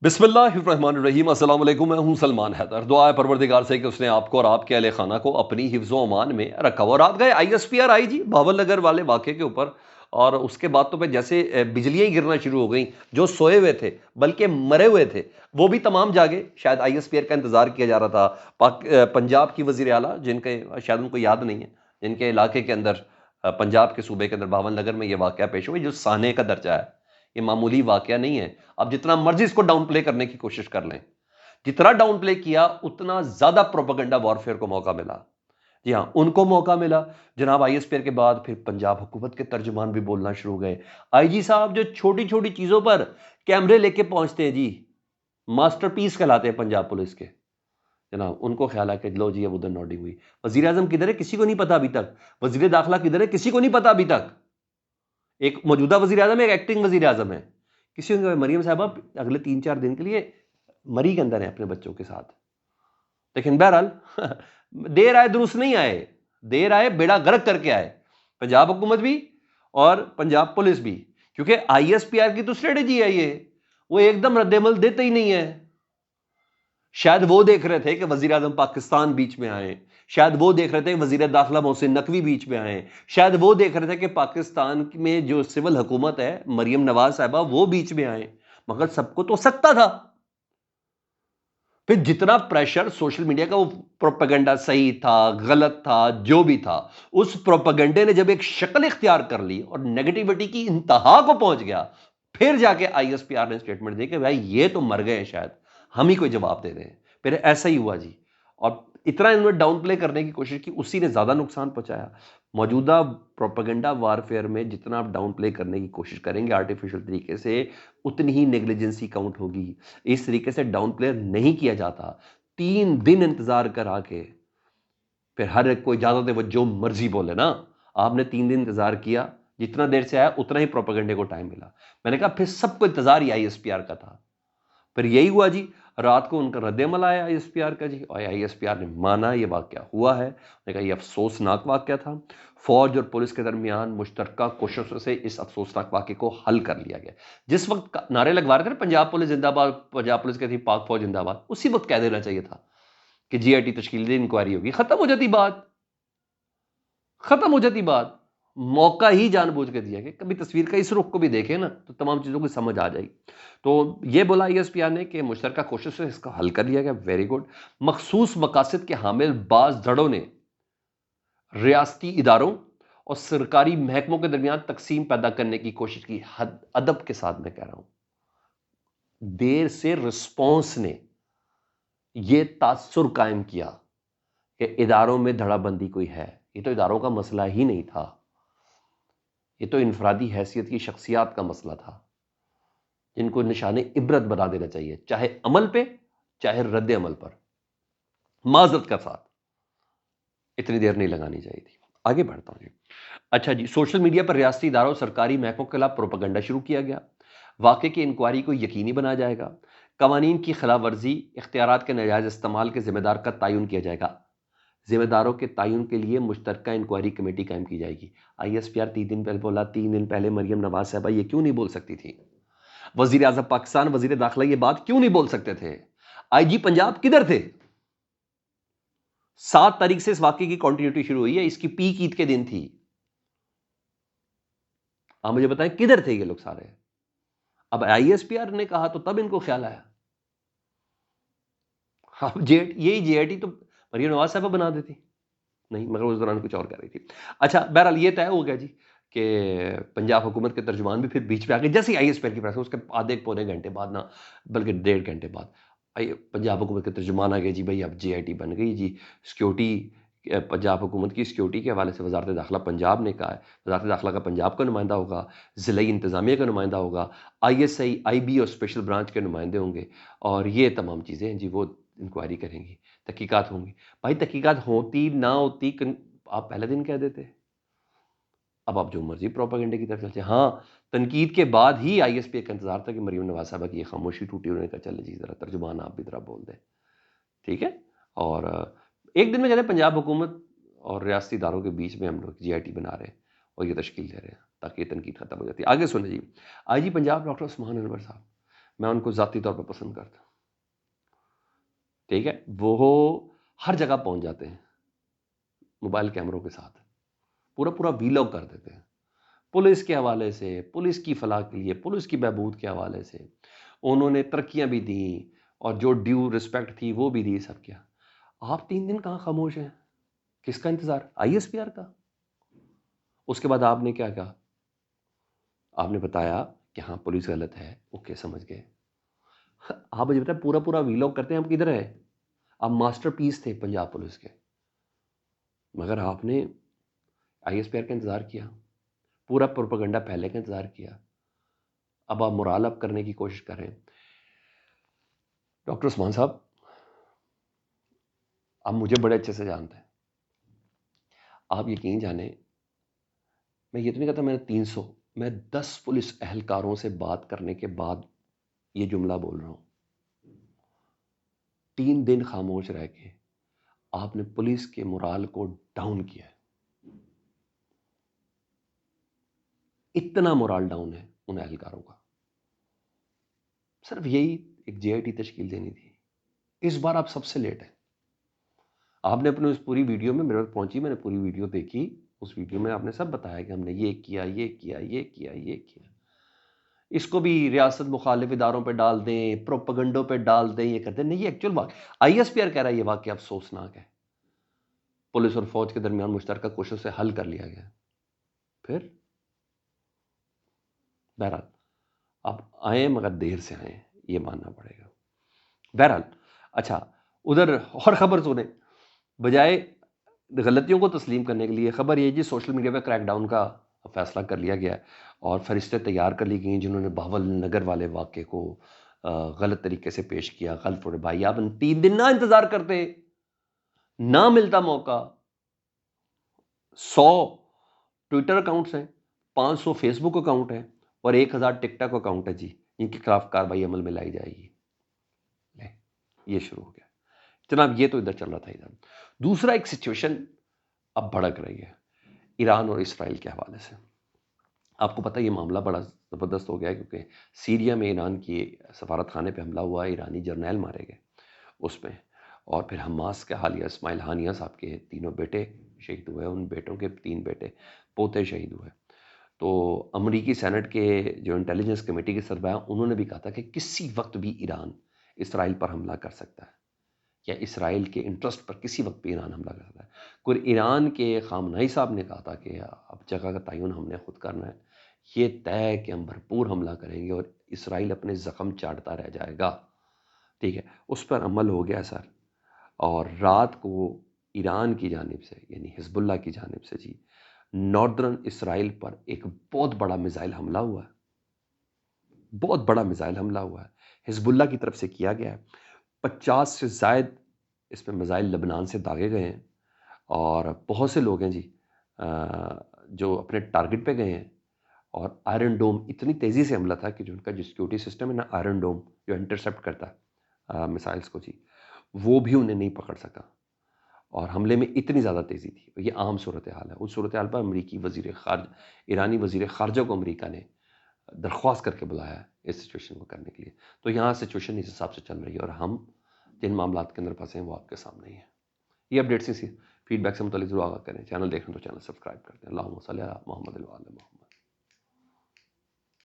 बिस्मिल्लाहिर्रहमानिर्रहीम अस्सलाम वालेकुम। मैं हूं सलमान हैदर। दुआ है परवरदिगार से कि उसने आपको और आपके अहले खाना को अपनी हिफ्ज़ो अमान में रखा हो। और रात गए आईएसपीआर आई जी भावल नगर वाले वाक़े के ऊपर, और उसके बाद तो फिर जैसे बिजलियां ही गिरना शुरू हो गई। जो सोए हुए थे बल्कि मरे हुए थे वो भी तमाम जागे। शायद आईएसपीआर का इंतजार किया जा रहा था। पंजाब की वज़ीर आला, जिनके शायद उनको याद नहीं है, जिनके इलाके के अंदर पंजाब के सूबे के अंदर भावल नगर में ये वाक़या पेश हुआ, जो साने का दर्जा है, ये मामूली वाक़या नहीं है। आप जितना मर्जी इसको डाउन प्ले करने की कोशिश कर लें, जितना डाउन प्ले किया उतना ज्यादा प्रोपेगेंडा वॉरफेयर को मौका मिला। जी हाँ, उनको मौका मिला। जनाब आईएसपीआर के बाद फिर पंजाब हुकूमत के तर्जुमान भी बोलना शुरू हो गए। आईजी साहब जो छोटी छोटी चीजों पर कैमरे लेके पहुंचते हैं जी, मास्टरपीस कहलाते हैं पंजाब पुलिस के। जनाब उनको ख्याल है कि लो जी अब उधर नोटिंग हुई। वजीर आजम किधर है किसी को नहीं पता अभी तक। वजीर दाखिला किधर है किसी को नहीं पता अभी तक। एक मौजूदा वजीर आजम है, एक एक्टिंग वजीर आजम है। किसी को, मरियम साहबा अगले 3-4 दिन के लिए मरी के अंदर है अपने बच्चों के साथ। लेकिन बहरहाल देर आए दुरुस्त नहीं आए, देर आए बेड़ा गर्क करके आए, पंजाब हुकूमत भी और पंजाब पुलिस भी। क्योंकि आईएसपीआर की तो स्ट्रेटेजी है ये, वो एकदम रद्देमल देते ही नहीं है। शायद वो देख रहे थे कि वजीर आजम पाकिस्तान बीच में आए, शायद वो देख रहे थे कि वजीर दाखिला मोहसिन नकवी बीच में आए, शायद वो देख रहे थे कि पाकिस्तान में जो सिविल हुकूमत है मरियम नवाज साहबा वो बीच में आए। मगर सबको तो सकता था। फिर जितना प्रेशर सोशल मीडिया का, वो प्रोपेगेंडा सही था गलत था जो भी था, उस प्रोपेगेंडे ने जब एक शक्ल इख्तियार कर ली और नेगेटिविटी की इंतहा को पहुंच गया, फिर जाके आईएसपीआर ने स्टेटमेंट दी कि भाई ये तो मर गए हैं, शायद हम ही कोई जवाब दे रहे हैं। फिर ऐसा ही हुआ जी। और इतना इन्होंने डाउन प्ले करने की कोशिश की, उसी ने ज्यादा नुकसान पहुंचाया। मौजूदा प्रोपेगेंडा वारफेयर में जितना आप डाउन प्ले करने की कोशिश करेंगे आर्टिफिशियल तरीके से, उतनी ही नेग्लिजेंसी काउंट होगी। इस तरीके से डाउन प्ले नहीं किया जाता। 3 दिन इंतजार करा के फिर हर एक को इजाजत है वो जो मर्जी बोले ना। आपने 3 दिन इंतजार किया, जितना देर से आया उतना ही प्रोपेगेंडे को टाइम मिला। मैंने कहा फिर सबको इंतजार ही आईएसपीआर का था। फिर यही हुआ जी। रात को उनका रद्देमल आया आईएसपीआर का जी, और आईएसपीआर ने माना ये वाकया हुआ है। उन्होंने कहा ये अफसोसनाक वाकया था। फौज और पुलिस के दरमियान मुश्तरका कोशिशों से इस अफसोसनाक वाकये को हल कर लिया गया। जिस वक्त नारे लगवा रहे थे ना, पंजाब पुलिस जिंदाबाद, पंजाब पुलिस कहती पाक फौज जिंदाबाद, उसी वक्त कह देना चाहिए था कि जीआईटी तश्कील दी, इंक्वायरी होगी, खत्म हो जाती बात, खत्म हो जाती बात। मौका ही जानबूझ के दिया कि कभी तस्वीर का इस रुख को भी देखें ना तो तमाम चीजों की समझ आ जाएगी। तो ये बोला ईएसपीआर ने कि मुश्तरका कोशिश से इसका हल कर लिया गया, वेरी गुड। मखसूस मकासद के हामिल बाज धड़ों ने रियासती इदारों और सरकारी महकमों के दरमियान तकसीम पैदा करने की कोशिश की। हद अदब के साथ मैं कह रहा हूं, देर से रिस्पॉन्स ने यह तासुर कायम किया कि इदारों में धड़ाबंदी कोई है। ये तो इदारों का मसला ही नहीं था, ये तो इनफरादी हैसियत की शख्सियात का मसला था, जिनको निशाने इबरत बना देना चाहिए, चाहे अमल पे चाहे रद्द अमल पर। माजरत का साथ इतनी देर नहीं लगानी चाहिए थी। आगे बढ़ता हूं जी। अच्छा जी, सोशल मीडिया पर रियासती इदारों सरकारी महकमों के खिलाफ प्रोपेगेंडा शुरू किया गया। वाकई की इंक्वायरी को यकीनी बनाया जाएगा। कवानीन की खिलाफ वर्जी, इख्तियारात के नाजायज इस्तेमाल के जिम्मेदार का तयन किया जाएगा। जिम्मेदारों के तयन के लिए मुश्तरका इंक्वायरी कमेटी कायम की जाएगी। आईएसपीआर 3 दिन पहले बोला, 3 दिन पहले मरियम नवाज साहबा ये क्यों नहीं बोल सकती थी? वजीर आजम पाकिस्तान, वजीर दाखिला ये बात क्यों नहीं बोल सकते थे? आईजी पंजाब किधर थे? 7 तारीख से इस वाकये की कंटिन्यूटी शुरू हुई है, इसकी पीक ईद के दिन थी। आप मुझे बताएं किधर थे ये लोग सारे? अब आईएसपीआर ने कहा तो तब इनको ख्याल आया। अब यही जेआईटी तो मरियम नवाज साहबा बना देती नहीं, मगर उस दौरान कुछ और कह रही थी। अच्छा, बहरहाल ये तय हो गया जी कि पंजाब हुकूमत के तर्जुमान भी फिर बीच में आ गए। जैसे ही आईएसपीआर की प्रेस, उसके आधे पौने घंटे बाद ना, बल्कि 1.5 घंटे बाद पंजाब हुकूमत के तर्जुमान आ गए जी, भाई अब जेआईटी बन गई जी। सिक्योरिटी, पंजाब हुकूमत की सिक्योरिटी के हवाले से वजारत दाखिला पंजाब ने कहा है, वजारत दाखिला का पंजाब का नुमाइंदा होगा, ज़िला इंतज़ामिया का नुमाइंदा होगा, आईएसआई, आईबी और स्पेशल ब्रांच के नुमाइंदे होंगे। और ये तमाम चीज़ें हैं जी, वो इंक्वायरी करेंगी, तहकीकात होंगी। भाई तहकीकात होती ना होती आप पहले दिन कह देते। अब आप जो मर्जी प्रोपेगेंडे की तरफ चलते। हाँ, तनकीद के बाद ही आईएसपी का इंतजार था कि मरियम नवाज साहबा की ये खामोशी टूटी। उन्होंने कहा चले जी जरा तर्जुमान आप भी जरा बोल दें, ठीक है। और एक दिन में कहते पंजाब हुकूमत और रियासती इदारों के बीच में हम लोग जीआईटी बना रहे हैं और ये तश्कील दे रहे हैं ताकि ये तनकीद खत्म हो जाती है। आगे सुने जी। आईजी पंजाब डॉक्टर उस्मान अनवर साहब, मैं उनको ज़ाती तौर पर पसंद करता हूँ, ठीक है। वो हर जगह पहुंच जाते हैं मोबाइल कैमरों के साथ, पूरा पूरा वीलॉग कर देते हैं, पुलिस के हवाले से, पुलिस की फलाह के लिए, पुलिस की बहबूद के हवाले से उन्होंने तरक्कियां भी दी और जो ड्यू रिस्पेक्ट थी वो भी दी। सब क्या आप 3 दिन कहाँ खामोश हैं? किसका इंतजार? आईएसपीआर का। उसके बाद आपने क्या कहा? आपने बताया कि हाँ पुलिस गलत है, ओके समझ गए। आप मुझे बताए पूरा पूरा वीलॉग करते हैं, हम किधर है? आप मास्टरपीस थे पंजाब पुलिस के, मगर आपने आईएसपीआर का इंतजार किया, पूरा प्रोपेगेंडा पहले का इंतजार किया, अब आप मोराल अप करने की कोशिश कर रहे हैं। डॉक्टर उस्मान साहब, आप मुझे बड़े अच्छे से जानते हैं, आप यकीन जाने, मैं ये तो नहीं कहता मैंने 300, मैं 10 पुलिस एहलकारों से बात करने के बाद ये जुमला बोल रहा हूं। 3 दिन खामोश रह के आपने पुलिस के मोराल को डाउन किया है। इतना मोराल डाउन है उन एहलकारों का। सिर्फ यही एक जेआईटी तश्कील देनी थी। इस बार आप सबसे लेट हैं। आपने अपने उस पूरी वीडियो में मेरे पास पहुंची, मैंने पूरी वीडियो देखी, उस वीडियो में आपने सब बताया कि हमने ये किया, ये किया, ये किया, ये किया। इसको भी रियासत मुखालिफ इदारों पे डाल दें, प्रोपगंडों पे डाल दें, ये करते नहीं। ये एक्चुअल वाक़ आईएसपीआर कह रहा है ये वाक़या अफसोसनाक है। पुलिस और फौज के दरमियान मुश्तरका कोशिशों से हल कर लिया गया। फिर बहरहाल आप आए मगर देर से आए, ये मानना पड़ेगा। बहरहाल अच्छा, उधर और खबर सुने, बजाय गलतियों को तस्लीम करने के लिए खबर ये जी सोशल मीडिया पे क्रैकडाउन का फैसला कर लिया गया है और फरिश्ते तैयार कर ली गई जिन्होंने बहावल नगर वाले वाक़े को गलत तरीके से पेश किया। गलत फोड़े भाई, आप 3 दिन ना इंतजार करते, ना मिलता मौका। 100 ट्विटर अकाउंट्स हैं, 500 फेसबुक अकाउंट हैं और 1000 टिकटॉक अकाउंट है जी, इनके खिलाफ कार्रवाई अमल में लाई जाएगी। ये शुरू हो गया जनाब। ये तो इधर चल रहा था। इधर दूसरा एक सिचुएशन अब भड़क रही है ईरान और इसराइल के हवाले से। आपको पता है ये मामला बड़ा ज़बरदस्त हो गया है क्योंकि सीरिया में ईरान की सफारत खाने पे हमला हुआ, ईरानी जर्नैल मारे गए उसमें, और फिर हमास के हालिया इस्माइल हानिया साहब के 3 बेटे शहीद हुए, उन बेटों के 3 बेटे पोते शहीद हुए। तो अमरीकी सेनेट के जो इंटेलिजेंस कमेटी के सरबराह, उन्होंने भी कहा था कि किसी वक्त भी ईरान इसराइल पर हमला कर सकता है या इसराइल के इंटरेस्ट पर किसी वक्त भी ईरान हमला कर सकता है। कोई ईरान के खामनाई साहब ने कहा था कि अब जगह का तयन हमने खुद करना है, ये तय है कि हम भरपूर हमला करेंगे और इसराइल अपने ज़ख्म चाटता रह जाएगा। ठीक है, उस पर अमल हो गया सर। और रात को ईरान की जानिब से यानी हिजबुल्लाह की जानिब से जी नॉर्दर्न इसराइल पर एक बहुत बड़ा मिसाइल हमला हुआ है, बहुत बड़ा मिसाइल हमला हुआ है, हिजबुल्लाह की तरफ से किया गया है। 50 से ज़ायद इसमें मिसाइल लबनान से दागे गए हैं और बहुत से लोग हैं जी जो अपने टारगेट पे गए हैं। और आयरन डोम इतनी तेज़ी से हमला था कि जो उनका जो सिक्योरिटी सिस्टम है ना, आयरन डोम जो इंटरसेप्ट करता है मिसाइल्स को जी, वो भी उन्हें नहीं पकड़ सका और हमले में इतनी ज़्यादा तेज़ी थी। ये आम सूरत हाल है। उस सूरत हाल पर अमरीकी वज़ीर ख़ारजा, ईरानी वज़ीर ख़ारजा को अमरीका ने दरख्वास्त करके बुलाया है इस सिचुएशन को करने के लिए। तो यहाँ सिचुएशन इस हिसाब से चल रही है और हम जिन मामलात के अंदर फंसे हैं वो आपके सामने ही है। ये अपडेट्स इसी फीडबैक से मुताल्लिक़ ज़रूर आगाह करें। चैनल देखें तो चैनल सब्सक्राइब कर दें। अल्लाहुम्मा सल्ली अला मुहम्मद व आले मुहम्मद।